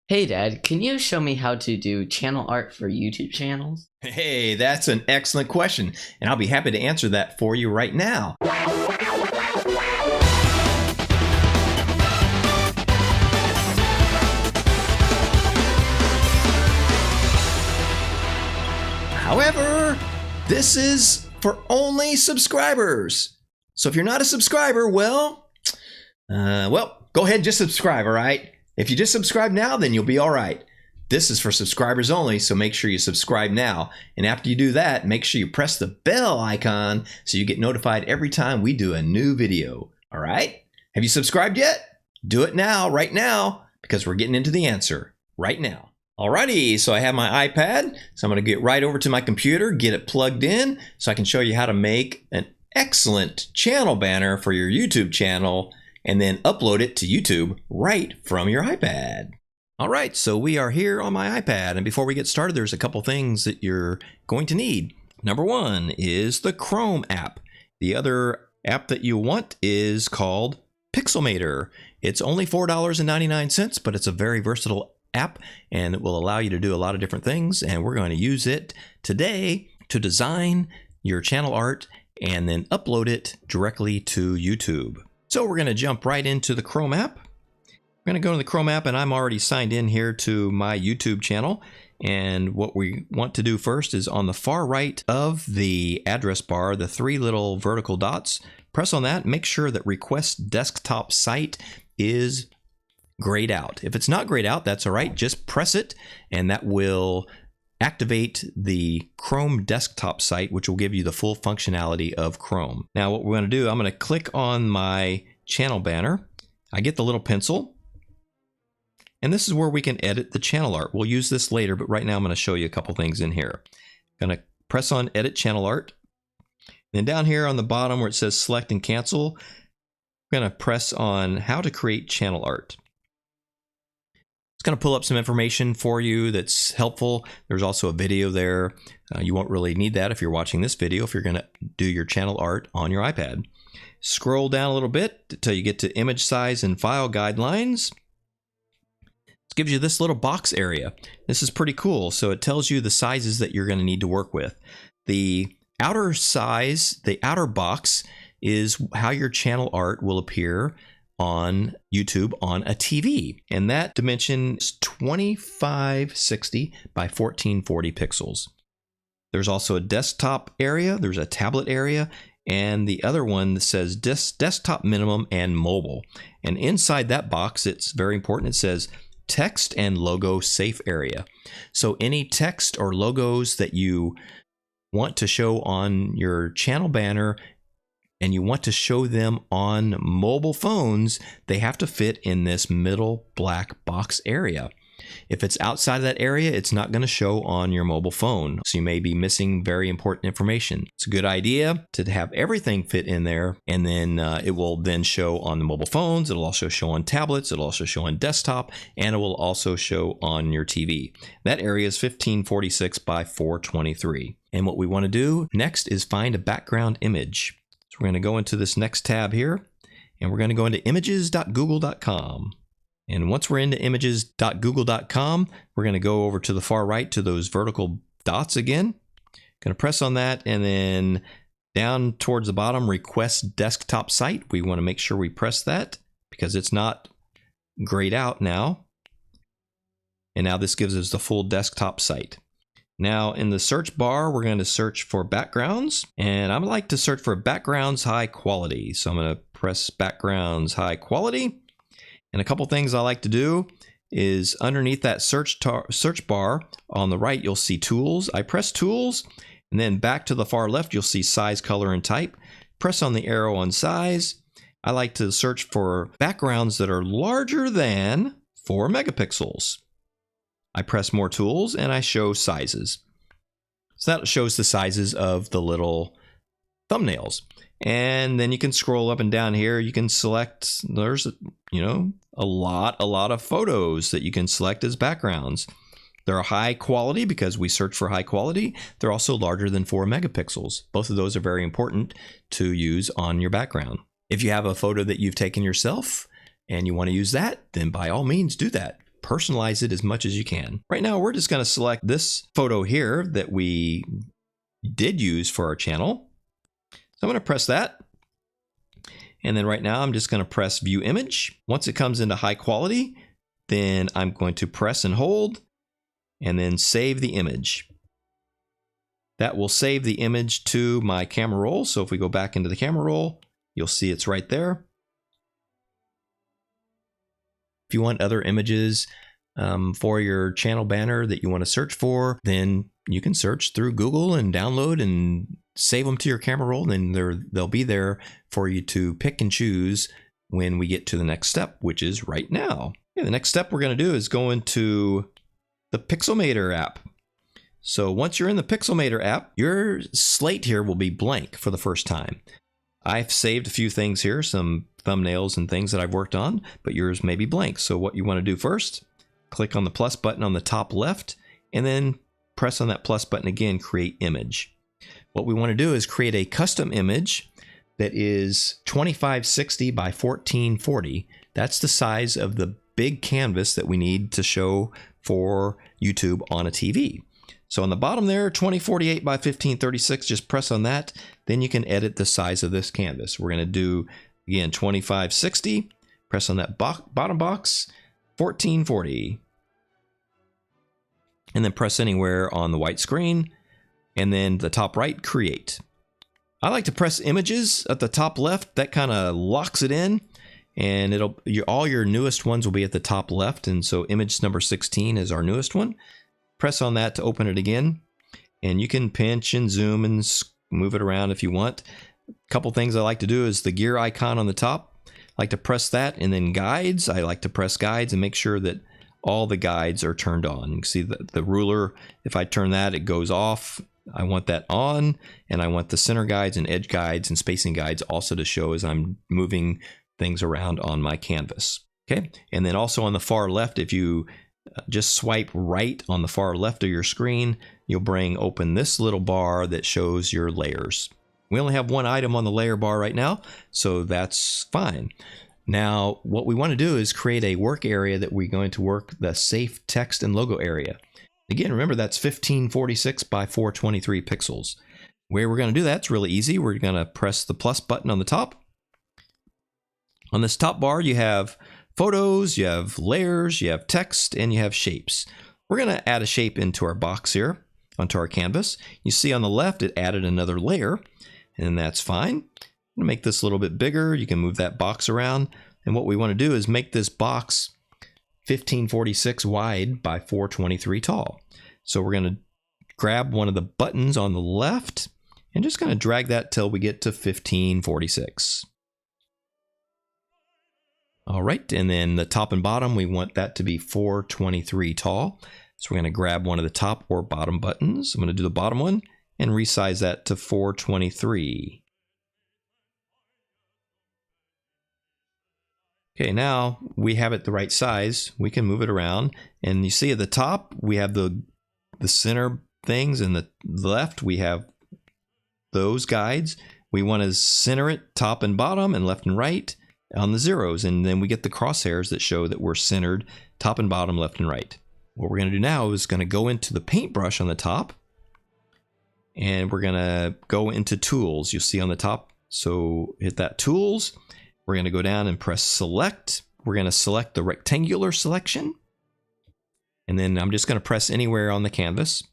Hey Dad, can you show me how to do channel art for YouTube channels? Hey, that's an excellent question, and I'll be happy to answer that for you right now. However, this is for only subscribers. So if you're not a subscriber, well, go ahead and just subscribe, all right? If you just subscribe now, then you'll be all right. This is for subscribers only, so make sure you subscribe now. And after you do that, make sure you press the bell icon so you get notified every time we do a new video. All right? Have you subscribed yet? Do it now, right now, because we're getting into the answer right now. Alrighty, so I have my iPad, so I'm going to get right over to my computer, get it plugged in, so I can show you how to make an excellent channel banner for your YouTube channel and then upload it to YouTube right from your iPad. All right, so we are here on my iPad, and before we get started, there's a couple things that you're going to need. Number one is the Chrome app. The other app that you want is called Pixelmator. It's only $4.99, but it's a very versatile app, and it will allow you to do a lot of different things, and we're going to use it today to design your channel art and then upload it directly to YouTube. So we're going to jump right into the Chrome app. We're going to go to the Chrome app, and I'm already signed in here to my YouTube channel. And what we want to do first is on the far right of the address bar, the three little vertical dots, press on that. Make sure that Request Desktop Site is grayed out. If it's not grayed out, that's all right. Just press it, and that will activate the Chrome desktop site, which will give you the full functionality of Chrome. Now what we're going to do, I'm going to click on my channel banner. I get the little pencil, and this is where we can edit the channel art. We'll use this later, but right now I'm going to show you a couple things in here. I'm going to press on Edit Channel Art. Then down here on the bottom where it says Select and Cancel, I'm going to press on How to Create Channel Art. It's going to pull up some information for you that's helpful. There's also a video there. You won't really need that if you're watching this video if you're going to do your channel art on your iPad. Scroll down a little bit until you get to Image Size and File Guidelines. It gives you this little box area. This is pretty cool. So it tells you the sizes that you're going to need to work with. The outer size, the outer box, is how your channel art will appear on YouTube on a TV, and that dimension is 2560 by 1440 pixels. There's also a desktop area, there's a tablet area, and the other one that says desktop minimum and mobile. And inside that box, it's very important, it says text and logo safe area. So any text or logos that you want to show on your channel banner and you want to show them on mobile phones, they have to fit in this middle black box area. If it's outside of that area, it's not going to show on your mobile phone. So you may be missing very important information. It's a good idea to have everything fit in there, and then it will then show on the mobile phones. It'll also show on tablets. It'll also show on desktop, and it will also show on your TV. That area is 1546 by 423. And what we want to do next is find a background image. So we're going to go into this next tab here, and we're going to go into images.google.com. And once we're into images.google.com, we're going to go over to the far right to those vertical dots again. Going to press on that, and then down towards the bottom, Request Desktop Site. We want to make sure we press that because it's not grayed out now. And now this gives us the full desktop site. Now in the search bar, we're going to search for backgrounds, and I would like to search for backgrounds high quality. So I'm going to press backgrounds high quality. And a couple things I like to do is underneath that search bar on the right, you'll see tools. I press tools, and then back to the far left, you'll see size, color, and type. Press on the arrow on size. I like to search for backgrounds that are larger than 4 megapixels. I press more tools and I show sizes. So that shows the sizes of the little thumbnails. And then you can scroll up and down here. You can select, there's, a lot of photos that you can select as backgrounds. They're high quality because we search for high quality. They're also larger than 4 megapixels. Both of those are very important to use on your background. If you have a photo that you've taken yourself and you want to use that, then by all means do that. personalize it as much as you can. Right now, we're just going to select this photo here that we did use for our channel. So I'm going to press that. And then right now, I'm just going to press View Image. Once it comes into high quality, then I'm going to press and hold and then save the image. That will save the image to my camera roll. So if we go back into the camera roll, you'll see it's right there. If you want other images for your channel banner that you want to search for, then you can search through Google and download and save them to your camera roll. And they'll be there for you to pick and choose when we get to the next step, which is right now. Okay, the next step we're going to do is go into the Pixelmator app. So once you're in the Pixelmator app, your slate here will be blank for the first time. I've saved a few things here, some thumbnails and things that I've worked on, but yours may be blank. So what you want to do first, click on the plus button on the top left, and then press on that plus button again, create image. What we want to do is create a custom image that is 2560 by 1440. That's the size of the big canvas that we need to show for YouTube on a TV. So on the bottom there, 2048 by 1536, just press on that. Then you can edit the size of this canvas. We're going to do, again, 2560. Press on that bottom box, 1440. And then press anywhere on the white screen. And then the top right, create. I like to press images at the top left. That kind of locks it in. And all your newest ones will be at the top left. And so image number 16 is our newest one. Press on that to open it again, and you can pinch and zoom and move it around if you want. A couple things I like to do is the gear icon on the top. I like to press that, and then guides. I like to press guides and make sure that all the guides are turned on. You can see the ruler. If I turn that, it goes off. I want that on, and I want the center guides and edge guides and spacing guides also to show as I'm moving things around on my canvas. Okay, and then also on the far left, if you just swipe right on the far left of your screen, you'll bring open this little bar that shows your layers. We only have one item on the layer bar right now, so that's fine. Now, what we want to do is create a work area that we're going to work the safe text and logo area. Again, remember that's 1546 by 423 pixels. Where we're going to do that's really easy. We're going to press the plus button on the top. On this top bar, you have photos, you have layers, you have text, and you have shapes. We're going to add a shape into our box here, onto our canvas. You see on the left, it added another layer, and that's fine. I'm going to make this a little bit bigger. You can move that box around. And what we want to do is make this box 1546 wide by 423 tall. So we're going to grab one of the buttons on the left and just going to drag that till we get to 1546. All right, and then the top and bottom, we want that to be 423 tall. So we're going to grab one of the top or bottom buttons. I'm going to do the bottom one and resize that to 423. Okay, now we have it the right size. We can move it around. And you see at the top, we have the center things, and the left, we have those guides. We want to center it top and bottom and left and right on the zeros, and then we get the crosshairs that show that we're centered top and bottom, left and right. What we're going to do now is going to go into the paintbrush on the top, and we're going to go into tools. You'll see on the top, so hit that tools. We're going to go down and press select. We're going to select the rectangular selection, and then I'm just going to press anywhere on the canvas.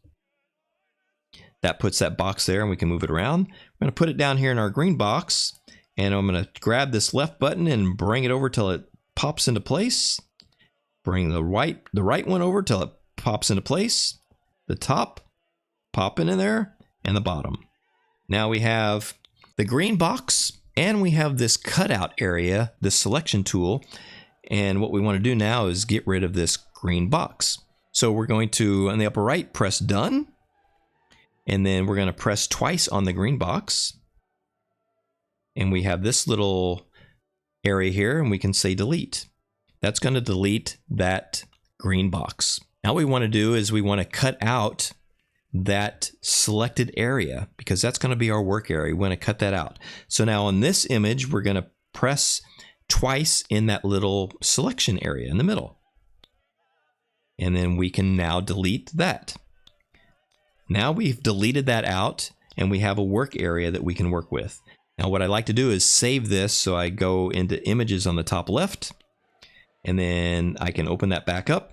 That puts that box there, and we can move it around. We're going to put it down here in our green box. And I'm going to grab this left button and bring it over till it pops into place. Bring the right one over till it pops into place. The top, popping in there, and the bottom. Now we have the green box, and we have this cutout area, this selection tool. And what we want to do now is get rid of this green box. So we're going to, on the upper right, press done. And then we're going to press twice on the green box. And we have this little area here, and we can say delete. That's going to delete that green box. Now what we want to do is we want to cut out that selected area, because that's going to be our work area. We want to cut that out. So now on this image, we're going to press twice in that little selection area in the middle. And then we can now delete that. Now we've deleted that out and we have a work area that we can work with. Now what I like to do is save this, so I go into images on the top left, and then I can open that back up.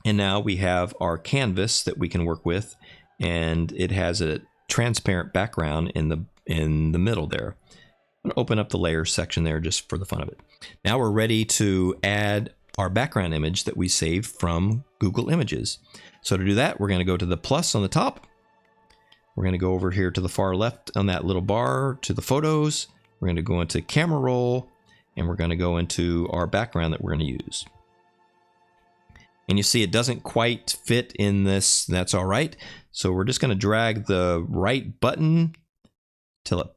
And now we have our canvas that we can work with, and it has a transparent background in the middle there. I'm going to open up the layers section there just for the fun of it. Now we're ready to add our background image that we saved from Google Images. So to do that, we're going to go to the plus on the top. We're going to go over here to the far left on that little bar to the photos. We're going to go into camera roll, and we're going to go into our background that we're going to use. And you see it doesn't quite fit in this. That's all right. So we're just going to drag the right button till it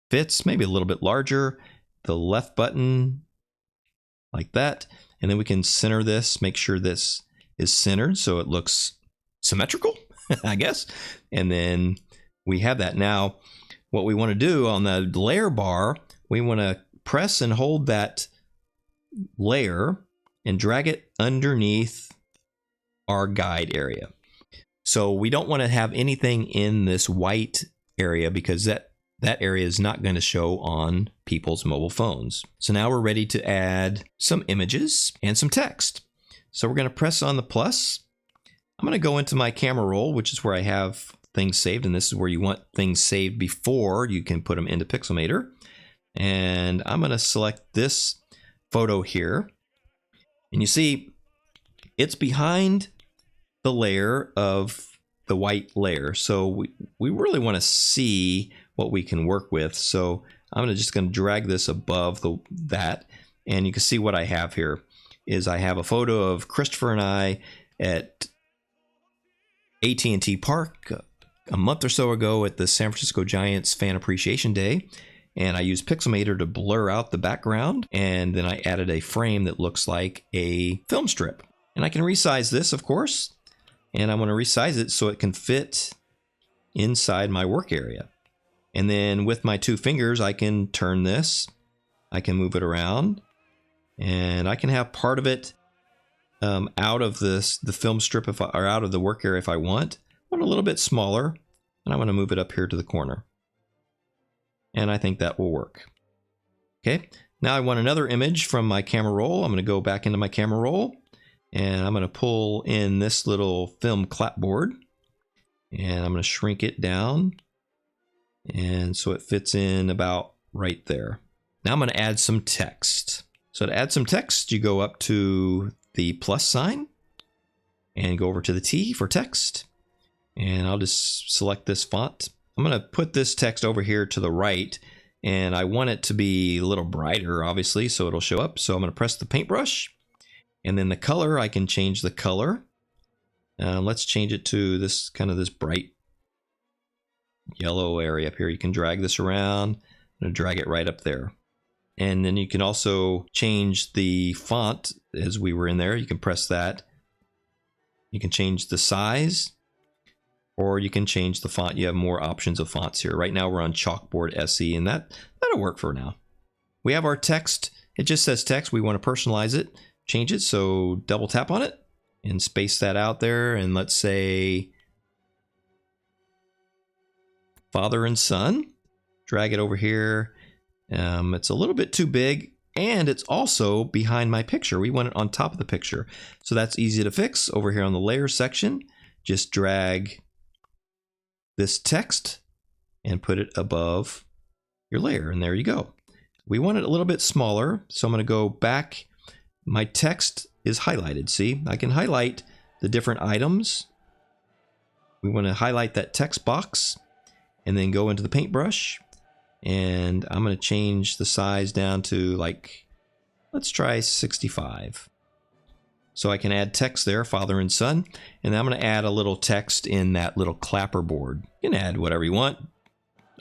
fits, maybe a little bit larger. The left button like that. And then we can center this, make sure this is centered so it looks symmetrical, I guess. And then we have that. Now, what we want to do on the layer bar, we want to press and hold that layer and drag it underneath our guide area. So we don't want to have anything in this white area because that area is not going to show on people's mobile phones. So now we're ready to add some images and some text. So we're going to press on the plus. I'm going to go into my camera roll, which is where I have things saved. And this is where you want things saved before you can put them into Pixelmator. And I'm going to select this photo here. And you see, it's behind the layer of the white layer. So we really want to see what we can work with. So I'm just going to drag this above that. And you can see what I have here is I have a photo of Christopher and I at AT&T Park a month or so ago at the San Francisco Giants Fan Appreciation Day. And I used Pixelmator to blur out the background. And then I added a frame that looks like a film strip. And I can resize this, of course. And I'm going to resize it so it can fit inside my work area. And then with my two fingers, I can turn this. I can move it around. And I can have part of it out of the film strip or out of the work area if I want. I want a little bit smaller. And I want to move it up here to the corner. And I think that will work. Okay, now I want another image from my camera roll. I'm going to go back into my camera roll. And I'm going to pull in this little film clapboard. And I'm going to shrink it down. And so it fits in about right there. Now I'm going to add some text. So to add some text, you go up to the plus sign and go over to the T for text. And I'll just select this font. I'm going to put this text over here to the right. And I want it to be a little brighter, obviously, so it'll show up. So I'm going to press the paintbrush. And then the color, I can change the color. Let's change it to this kind of this bright yellow area up here. You can drag this around. I'm going to drag it right up there. And then you can also change the font as we were in there. You can press that. You can change the size, or you can change the font. You have more options of fonts here. Right now we're on Chalkboard SE, and that'll work for now. We have our text. It just says text. We want to personalize it, change it. So double tap on it and space that out there. And let's say father and son. Drag it over here. It's a little bit too big, and it's also behind my picture. We want it on top of the picture. So that's easy to fix. Over here on the layer section, just drag this text and put it above your layer, and there you go. We want it a little bit smaller, so I'm going to go back. My text is highlighted. See, I can highlight the different items. We want to highlight that text box and then go into the paintbrush. And I'm going to change the size down to let's try 65. So I can add text there, father and son. And I'm going to add a little text in that little clapper board. You can add whatever you want.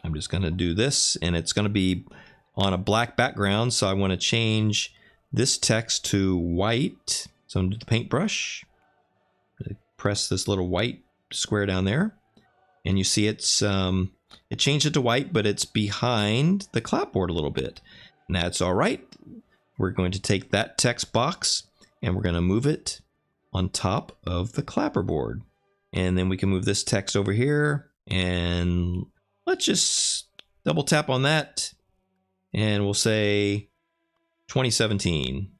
I'm just going to do this, and it's going to be on a black background. So I want to change this text to white. So I'm going to do the paintbrush. Press this little white square down there. And you see it's it changed it to white, but it's behind the clapboard a little bit. And that's all right. We're going to take that text box and we're going to move it on top of the clapperboard. And then we can move this text over here, and let's just double tap on that, and we'll say 2017.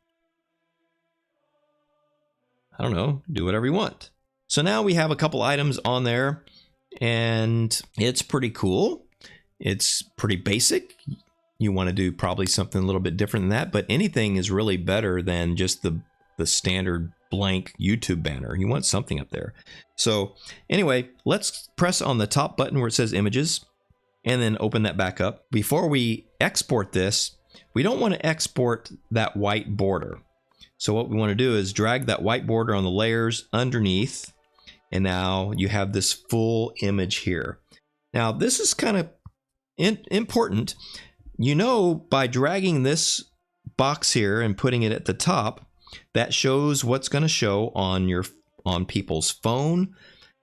I don't know, do whatever you want. So now we have a couple items on there, and it's pretty cool. It's pretty basic. You want to do probably something a little bit different than that, but anything is really better than just the standard blank YouTube banner. You want something up there. So anyway, let's press on the top button where it says images, and then open that back up. Before we export this, we don't want to export that white border. So what we want to do is drag that white border on the layers underneath, and now you have this full image here. Now this is kind of important. You know, by dragging this box here and putting it at the top, that shows what's going to show on people's phone.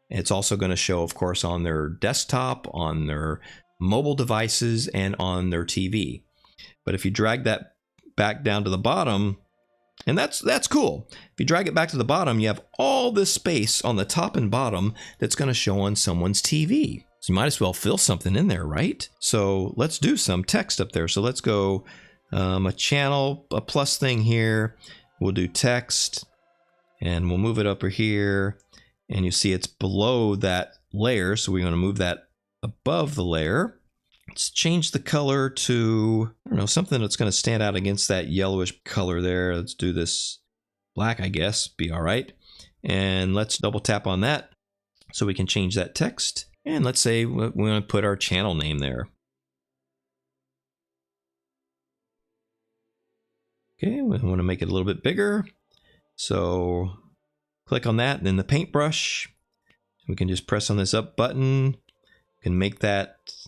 It's also going to show, of course, on their desktop, on their mobile devices, and on their TV. But if you drag that back down to the bottom, and that's cool. If you drag it back to the bottom, you have all this space on the top and bottom that's going to show on someone's TV. So you might as well fill something in there, right? So let's do some text up there. So let's go a channel, a plus thing here. We'll do text, and we'll move it over here. And you see it's below that layer, so we want to move that above the layer. Let's change the color to, I don't know, something that's going to stand out against that yellowish color there. Let's do this black, I guess, be all right. And let's double tap on that so we can change that text. And let's say we want to put our channel name there. Okay, we want to make it a little bit bigger. So click on that, and then the paintbrush. We can just press on this up button. We can make that as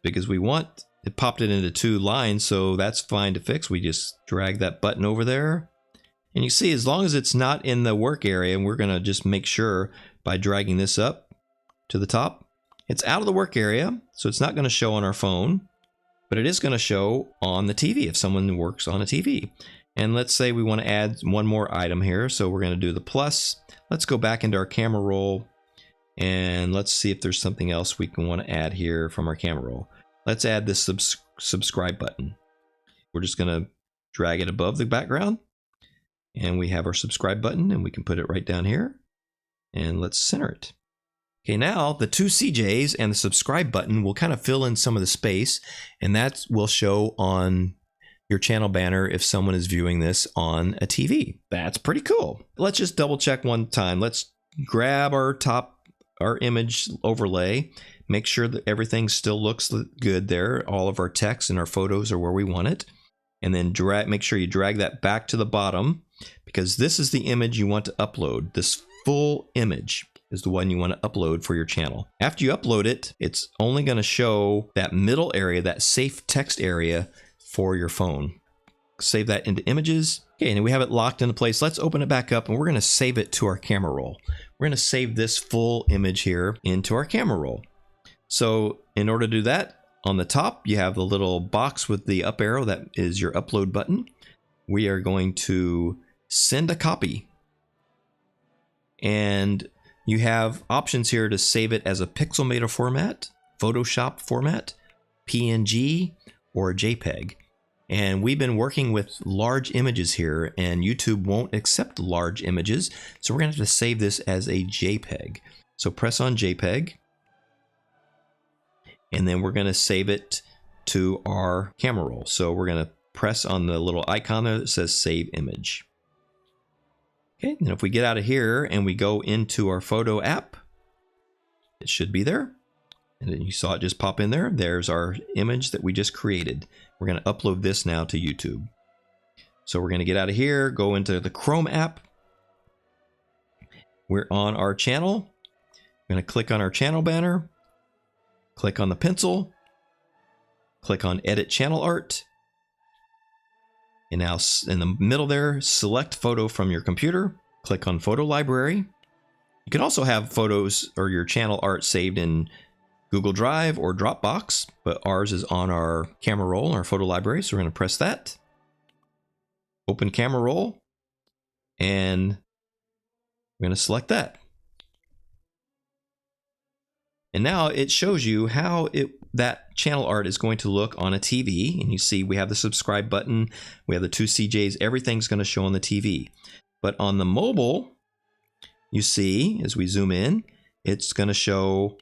big as we want. It popped it into 2 lines, so that's fine to fix. We just drag that button over there. And you see, as long as it's not in the work area, and we're going to just make sure by dragging this up to the top, it's out of the work area, so it's not going to show on our phone, but it is going to show on the TV if someone works on a TV. And let's say we want to add one more item here, so we're going to do the plus. Let's go back into our camera roll, and let's see if there's something else we can want to add here from our camera roll. Let's add this subscribe button. We're just going to drag it above the background, and we have our subscribe button, and we can put it right down here, and let's center it. Okay, now the 2 CJs and the subscribe button will kind of fill in some of the space, and that will show on your channel banner if someone is viewing this on a TV. That's pretty cool. Let's just double check one time. Let's grab our image overlay, make sure that everything still looks good there. All of our text and our photos are where we want it. And then make sure you drag that back to the bottom, because this is the image you want to upload. This full image is the one you want to upload for your channel. After you upload it, it's only going to show that middle area, that safe text area for your phone. Save that into images. Okay, and we have it locked into place. Let's open it back up, and we're going to save it to our camera roll. We're going to save this full image here into our camera roll. So in order to do that, on the top, you have the little box with the up arrow. That is your upload button. We are going to send a copy. And you have options here to save it as a Pixelmator format, Photoshop format, PNG, or a JPEG. And we've been working with large images here, and YouTube won't accept large images. So we're going to have to save this as a JPEG. So press on JPEG. And then we're going to save it to our camera roll. So we're going to press on the little icon there that says Save Image. Okay, and if we get out of here and we go into our photo app, it should be there. And then you saw it just pop in there. There's our image that we just created. We're going to upload this now to YouTube. So we're going to get out of here, go into the Chrome app. We're on our channel. We're going to click on our channel banner. Click on the pencil. Click on Edit Channel Art. And now in the middle there, select photo from your computer. Click on Photo Library. You can also have photos or your channel art saved in Google Drive or Dropbox, but ours is on our camera roll, our photo library. So we're going to press that. Open camera roll. And We're going to select that. And now it shows you how that channel art is going to look on a TV. And you see we have the subscribe button, we have the 2 CJs, everything's going to show on the TV. But on the mobile, you see, as we zoom in, it's going to show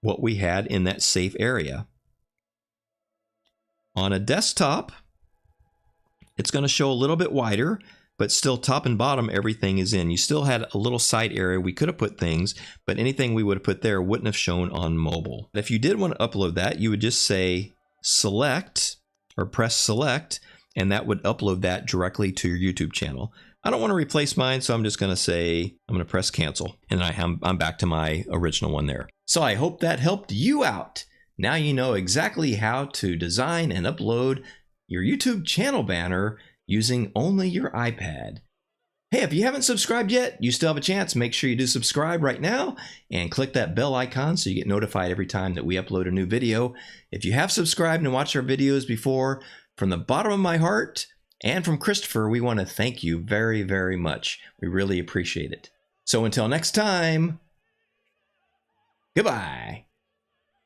what we had in that safe area. On a desktop, it's going to show a little bit wider, but still top and bottom, everything is in. You still had a little side area we could have put things, but anything we would have put there wouldn't have shown on mobile. If you did want to upload that, you would just say select or press select, and that would upload that directly to your YouTube channel. I don't want to replace mine, so I'm just going to say, I'm going to press cancel, and I'm back to my original one there. So I hope that helped you out. Now you know exactly how to design and upload your YouTube channel banner using only your iPad. Hey, if you haven't subscribed yet, you still have a chance. Make sure you do subscribe right now and click that bell icon so you get notified every time that we upload a new video. If you have subscribed and watched our videos before, from the bottom of my heart and from Christopher, we want to thank you very, very much. We really appreciate it. So until next time, goodbye.